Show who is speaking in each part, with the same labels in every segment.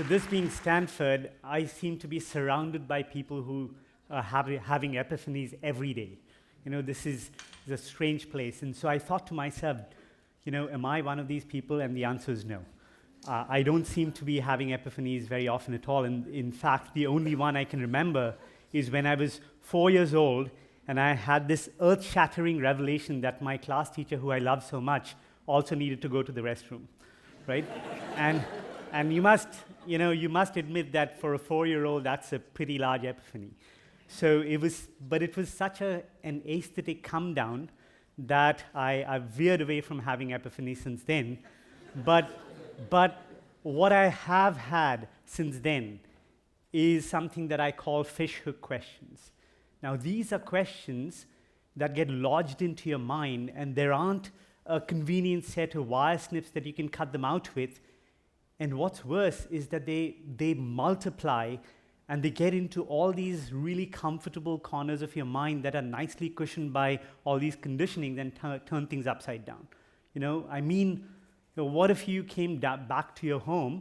Speaker 1: So this being Stanford, I seem to be surrounded by people who are having epiphanies every day. This is a strange place. And so I thought to myself, am I one of these people? And the answer is no. I don't seem to be having epiphanies very often at all. And in fact, the only one I can remember is when I was 4 years old, and I had this earth-shattering revelation that my class teacher, who I love so much, also needed to go to the restroom, right? And you must admit that for a 4-year-old, that's a pretty large epiphany. So it was such an aesthetic come down that I veered away from having epiphany since then. But what I have had since then is something that I call fishhook questions. Now, these are questions that get lodged into your mind, and there aren't a convenient set of wire snips that you can cut them out with. And what's worse is that they multiply, and they get into all these really comfortable corners of your mind that are nicely cushioned by all these conditionings and turn things upside down. What if you came back to your home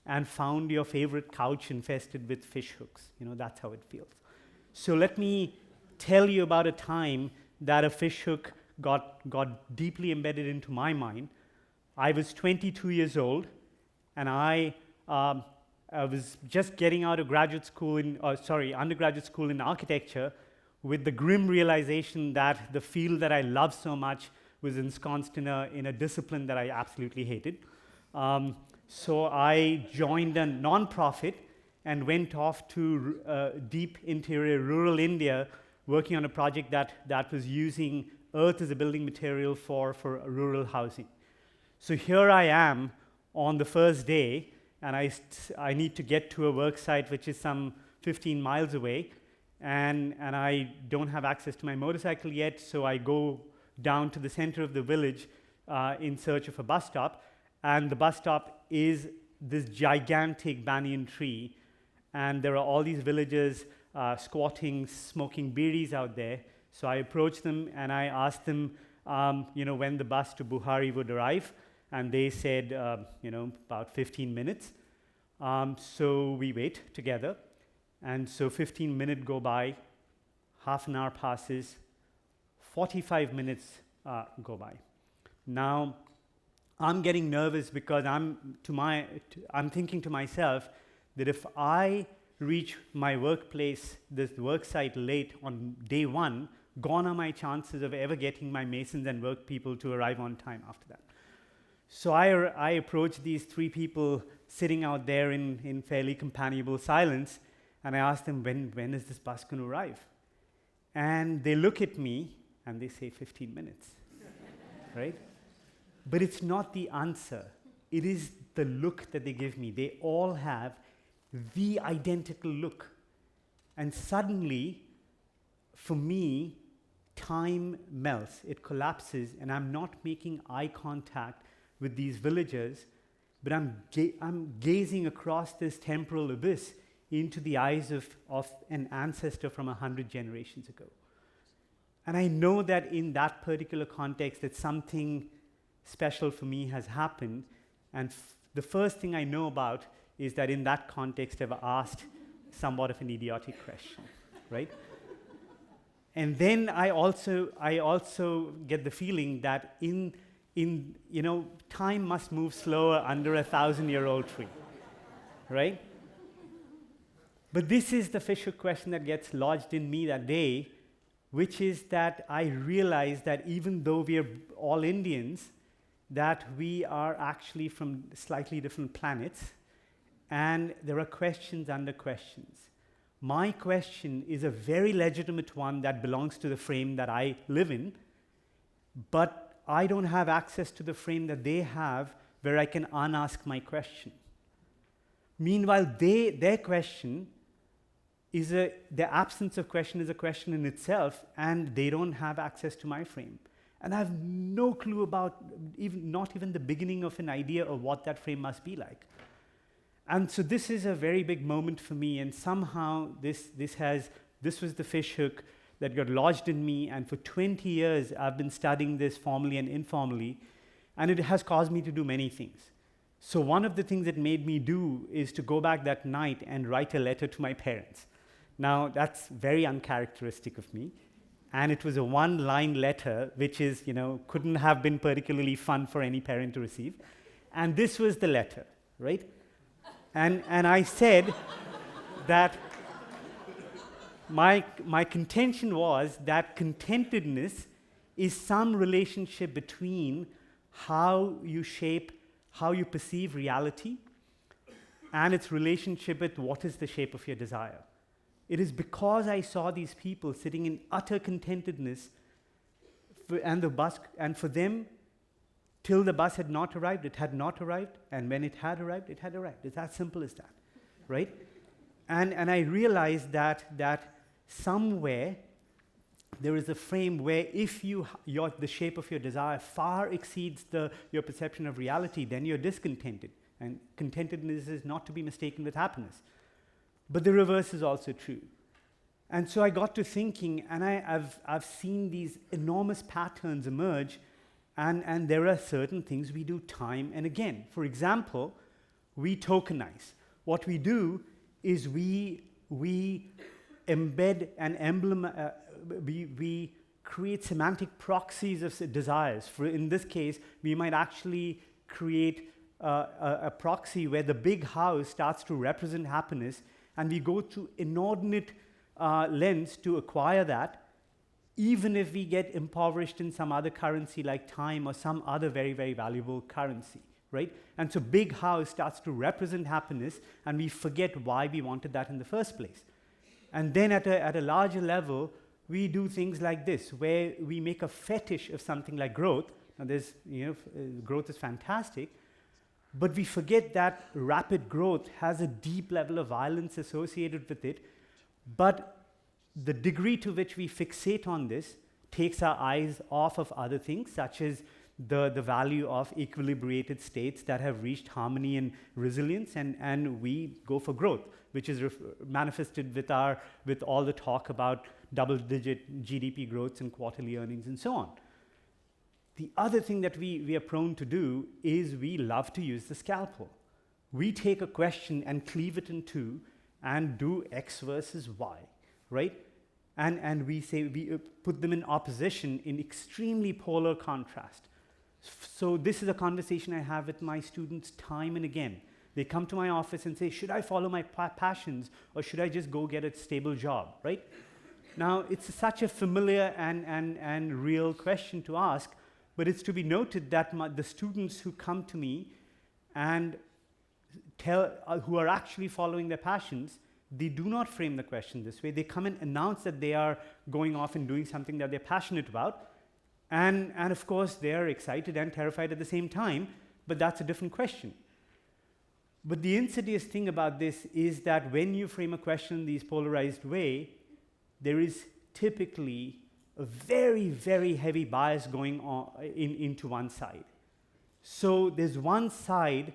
Speaker 1: and found your favorite couch infested with fish hooks? That's how it feels. So let me tell you about a time that a fish hook got deeply embedded into my mind. I was 22 years old, and I was just getting out of undergraduate school in architecture, with the grim realization that the field that I loved so much was ensconced in a discipline that I absolutely hated. So I joined a nonprofit and went off to deep interior rural India, working on a project that was using earth as a building material for rural housing. So here I am on the first day, and I need to get to a work site which is some 15 miles away, and I don't have access to my motorcycle yet, so I go down to the center of the village in search of a bus stop, and the bus stop is this gigantic banyan tree, and there are all these villagers squatting, smoking beedis out there. So I approached them and I asked them, when the bus to Buhari would arrive, and they said, about 15 minutes. So we wait together, and so 15 minutes go by, half an hour passes, 45 minutes go by. Now, I'm getting nervous because I'm thinking to myself that if I reach my workplace, this work site, late on day one, gone are my chances of ever getting my masons and work people to arrive on time after that. So I approached these 3 people sitting out there in fairly companionable silence, and I asked them, when is this bus going to arrive? And they look at me, and they say 15 minutes, right? But it's not the answer. It is the look that they give me. They all have the identical look. And suddenly, for me, time melts. It collapses, and I'm not making eye contact with these villagers, but I'm gazing across this temporal abyss into the eyes of an ancestor from 100 generations ago. And I know that in that particular context that something special for me has happened, and the first thing I know about is that in that context I've asked somewhat of an idiotic question, right? And then I also get the feeling that time must move slower under a 1,000-year-old tree, right? But this is the fishhook question that gets lodged in me that day, which is that I realize that even though we are all Indians, that we are actually from slightly different planets, and there are questions under questions. My question is a very legitimate one that belongs to the frame that I live in, but I don't have access to the frame that they have where I can unask my question. Meanwhile, their question is the absence of question is a question in itself, and they don't have access to my frame. And I have no clue about, not even the beginning of an idea of what that frame must be like. And so this is a very big moment for me, and somehow this was the fishhook that got lodged in me, and for 20 years I've been studying this formally and informally, and it has caused me to do many things. So one of the things it made me do is to go back that night and write a letter to my parents. Now, that's very uncharacteristic of me. And it was a one-line letter, which is, couldn't have been particularly fun for any parent to receive. And this was the letter, right? And I said that my contention was that contentedness is some relationship between how you perceive reality and its relationship with what is the shape of your desire. It is because I saw these people sitting in utter contentedness and for them, till the bus had not arrived, it had not arrived, and when it had arrived, it had arrived. It's as simple as that, right? And I realized that somewhere there is a frame where if the shape of your desire far exceeds your perception of reality, then you're discontented. And contentedness is not to be mistaken with happiness. But the reverse is also true. And so I got to thinking, and I've seen these enormous patterns emerge, and there are certain things we do time and again. For example, we tokenize. What we do is we embed an emblem, we create semantic proxies of desires. In this case, we might actually create a proxy where the big house starts to represent happiness, and we go to inordinate lengths to acquire that, even if we get impoverished in some other currency like time or some other very, very valuable currency, right? And so big house starts to represent happiness, and we forget why we wanted that in the first place. And then at a larger level, we do things like this, where we make a fetish of something like growth. Now growth is fantastic, but we forget that rapid growth has a deep level of violence associated with it, but the degree to which we fixate on this takes our eyes off of other things, such as the value of equilibrated states that have reached harmony and resilience, and we go for growth, which is manifested with all the talk about double-digit GDP growth and quarterly earnings and so on. The other thing that we are prone to do is we love to use the scalpel. We take a question and cleave it in two and do X versus Y, right? And we say we put them in opposition in extremely polar contrast. So this is a conversation I have with my students time and again. They come to my office and say, should I follow my passions or should I just go get a stable job, right? Now, it's such a familiar and real question to ask, but it's to be noted that the students who come to me and who are actually following their passions, they do not frame the question this way. They come and announce that they are going off and doing something that they're passionate about, and of course, they are excited and terrified at the same time, but that's a different question. But the insidious thing about this is that when you frame a question in this polarized way, there is typically a very, very heavy bias going on into one side. So there's one side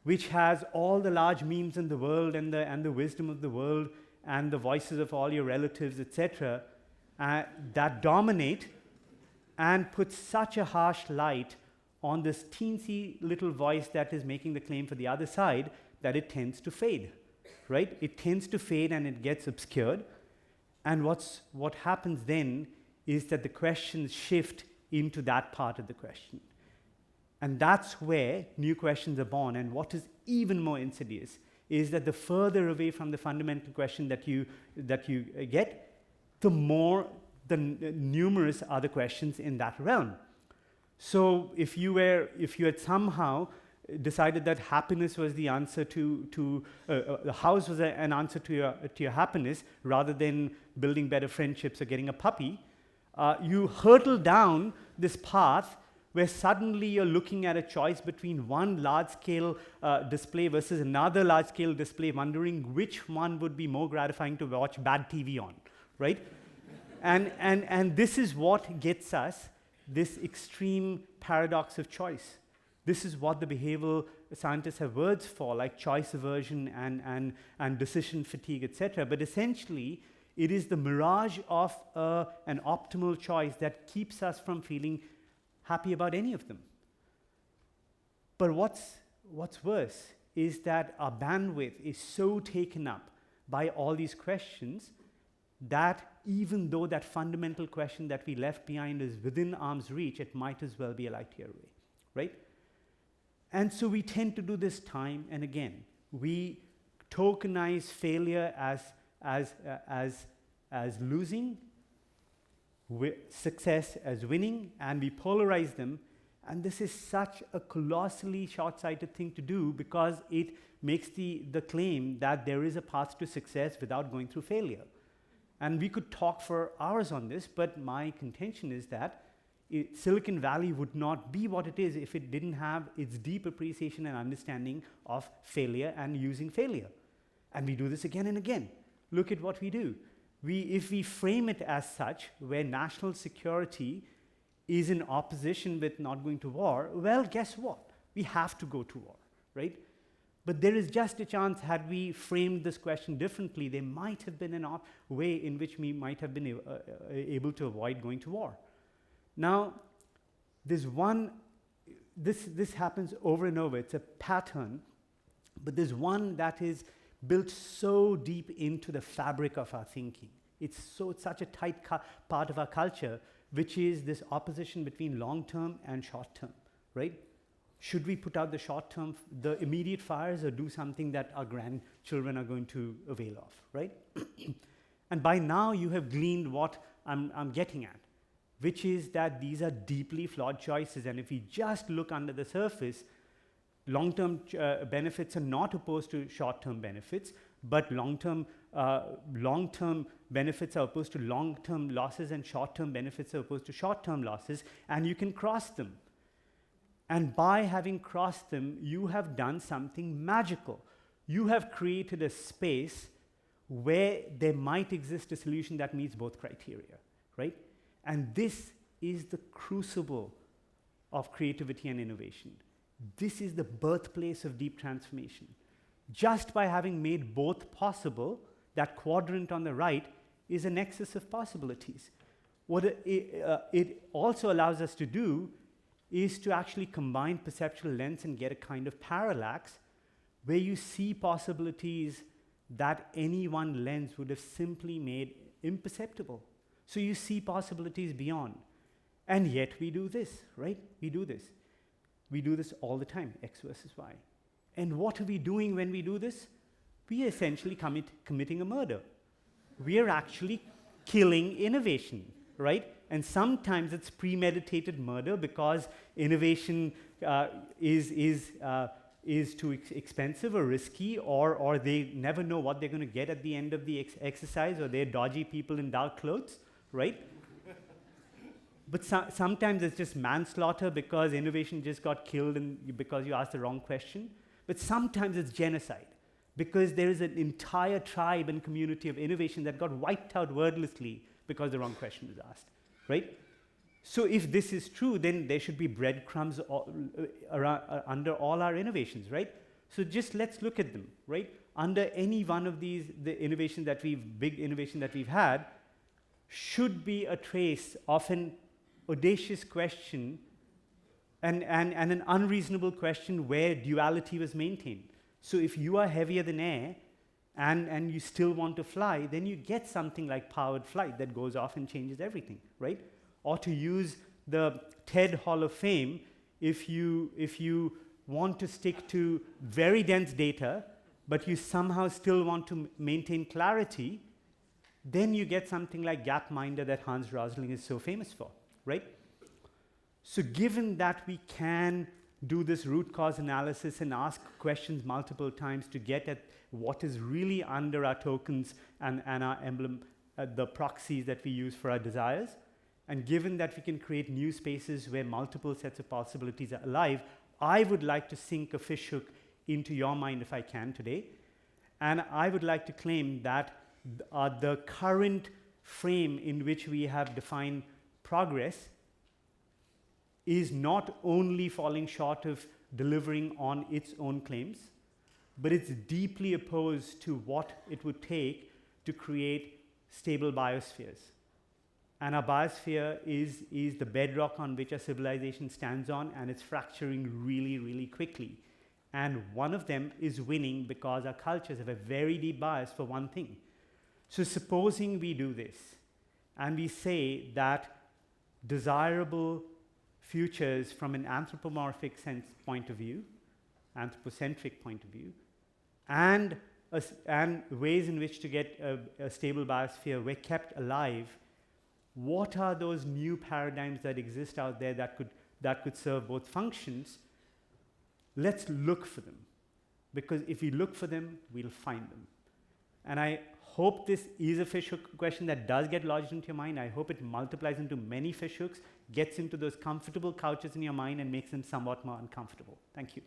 Speaker 1: which has all the large memes in the world and the wisdom of the world and the voices of all your relatives, etc., that dominate and put such a harsh light on this teensy little voice that is making the claim for the other side that it tends to fade, right? It tends to fade and it gets obscured. And what happens then is that the questions shift into that part of the question. And that's where new questions are born. And what is even more insidious is that the further away from the fundamental question that you get, the more numerous other questions in that realm. So if you had somehow decided that happiness was the answer the house was an answer to your happiness rather than building better friendships or getting a puppy, you hurtle down this path where suddenly you're looking at a choice between one large-scale display versus another large-scale display, wondering which one would be more gratifying to watch bad TV on, right? And this is what gets us this extreme paradox of choice. This is what the behavioral scientists have words for, like choice aversion and decision fatigue, etc. But essentially, it is the mirage of an optimal choice that keeps us from feeling happy about any of them. But what's what's worse is that our bandwidth is so taken up by all these questions that even though that fundamental question that we left behind is within arm's reach, it might as well be a light year away, right? And so we tend to do this time and again. We tokenize failure as losing, success as winning, and we polarize them. And this is such a colossally short-sighted thing to do because it makes the claim that there is a path to success without going through failure. And we could talk for hours on this, but my contention is that Silicon Valley would not be what it is if it didn't have its deep appreciation and understanding of failure and using failure. And we do this again and again. Look at what we do. If we frame it as such, where national security is in opposition with not going to war, well, guess what? We have to go to war, right? But there is just a chance, had we framed this question differently, there might have been a way in which we might have been able to avoid going to war. Now, this happens over and over. It's a pattern, but there's one that is built so deep into the fabric of our thinking. It's such a tight part of our culture, which is this opposition between long-term and short-term, right? Should we put out the short-term, the immediate fires, or do something that our grandchildren are going to avail of, right? And by now, you have gleaned what I'm getting at, which is that these are deeply flawed choices. And if we just look under the surface, long-term benefits are not opposed to short-term benefits, but long-term benefits are opposed to long-term losses, and short-term benefits are opposed to short-term losses, and you can cross them. And by having crossed them, you have done something magical. You have created a space where there might exist a solution that meets both criteria, right? And this is the crucible of creativity and innovation. This is the birthplace of deep transformation. Just by having made both possible, that quadrant on the right is a nexus of possibilities. What it also allows us to do is to actually combine perceptual lens and get a kind of parallax where you see possibilities that any one lens would have simply made imperceptible. So you see possibilities beyond. And yet we do this, right? We do this. We do this all the time, X versus Y. And what are we doing when we do this? We are essentially committing a murder. We are actually killing innovation, right? And sometimes it's premeditated murder because innovation is too expensive or risky, or they never know what they're going to get at the end of the exercise, or they're dodgy people in dark clothes, right? But sometimes it's just manslaughter because innovation just got killed because you asked the wrong question. But sometimes it's genocide because there is an entire tribe and community of innovation that got wiped out wordlessly because the wrong question was asked, right? So if this is true, then there should be breadcrumbs under all our innovations, right? So just let's look at them, right? Under any one of these, the innovation that big innovation that we've had, should be a trace of an audacious question and an unreasonable question where duality was maintained. So if you are heavier than air and you still want to fly, then you get something like powered flight that goes off and changes everything, right? Or to use the TED Hall of Fame, if you want to stick to very dense data, but you somehow still want to maintain clarity, then you get something like Gapminder that Hans Rosling is so famous for, right? So given that we can do this root cause analysis and ask questions multiple times to get at what is really under our tokens and our emblem, the proxies that we use for our desires, and given that we can create new spaces where multiple sets of possibilities are alive, I would like to sink a fishhook into your mind if I can today. And I would like to claim that the current frame in which we have defined progress is not only falling short of delivering on its own claims, but it's deeply opposed to what it would take to create stable biospheres. And our biosphere is the bedrock on which our civilization stands on, and it's fracturing really, really quickly. And one of them is winning because our cultures have a very deep bias for one thing. So supposing we do this, and we say that desirable futures from an anthropomorphic sense point of view, anthropocentric point of view, and ways in which to get a stable biosphere were kept alive, what are those new paradigms that exist out there that could serve both functions? Let's look for them, because if we look for them, we'll find them. And I hope this is a fishhook question that does get lodged into your mind. I hope it multiplies into many fishhooks, gets into those comfortable couches in your mind, and makes them somewhat more uncomfortable. Thank you.